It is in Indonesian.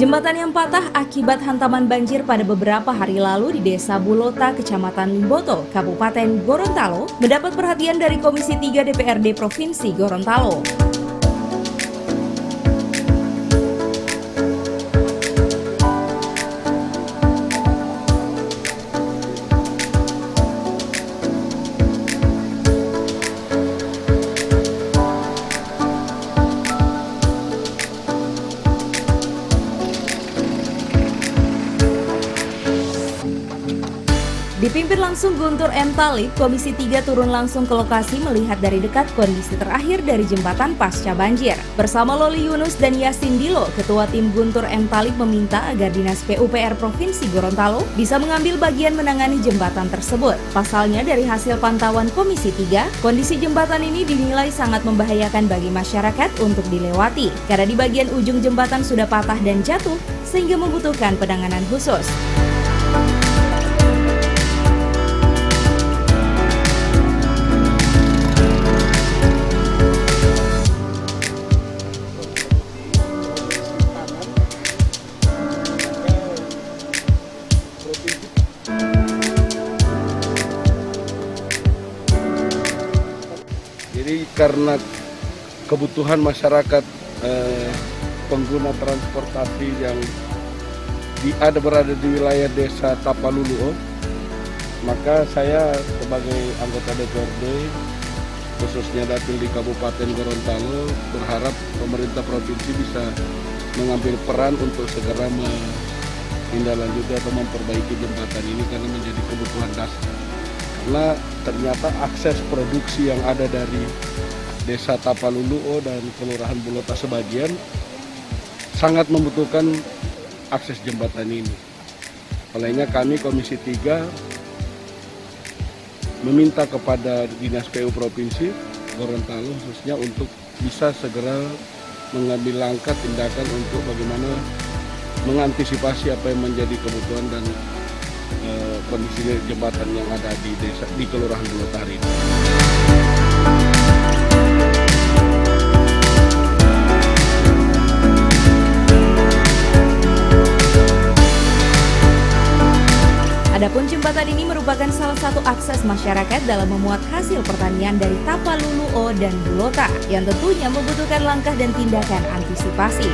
Jembatan yang patah akibat hantaman banjir pada beberapa hari lalu di Desa Bulota, Kecamatan Limboto, Kabupaten Gorontalo, mendapat perhatian dari Komisi 3 DPRD Provinsi Gorontalo. Dipimpin langsung Guntur M. Talib, Komisi 3 turun langsung ke lokasi melihat dari dekat kondisi terakhir dari jembatan pasca banjir. Bersama Loli Yunus dan Yasin Dilo, Ketua Tim Guntur M. Talib meminta agar Dinas PUPR Provinsi Gorontalo bisa mengambil bagian menangani jembatan tersebut. Pasalnya dari hasil pantauan Komisi 3, kondisi jembatan ini dinilai sangat membahayakan bagi masyarakat untuk dilewati, karena di bagian ujung jembatan sudah patah dan jatuh, sehingga membutuhkan penanganan khusus. Jadi karena kebutuhan masyarakat pengguna transportasi yang berada di wilayah desa Tapaluluo, maka saya sebagai anggota DPRD khususnya Dapil di Kabupaten Gorontalo berharap pemerintah provinsi bisa mengambil peran untuk segera menindaklanjuti atau memperbaiki jembatan ini karena menjadi kebutuhan dasar. Karena ternyata akses produksi yang ada dari Desa Tapaluluo dan Kelurahan Bulota sebagian sangat membutuhkan akses jembatan ini. Olehnya kami Komisi 3 meminta kepada Dinas PU Provinsi Gorontalo khususnya untuk bisa segera mengambil langkah tindakan untuk bagaimana mengantisipasi apa yang menjadi kebutuhan dan kondisi jembatan yang ada di Kelurahan Bulota hari ini. Adapun jembatan ini merupakan salah satu akses masyarakat dalam memuat hasil pertanian dari Tapaluluo dan Bulota yang tentunya membutuhkan langkah dan tindakan antisipasi.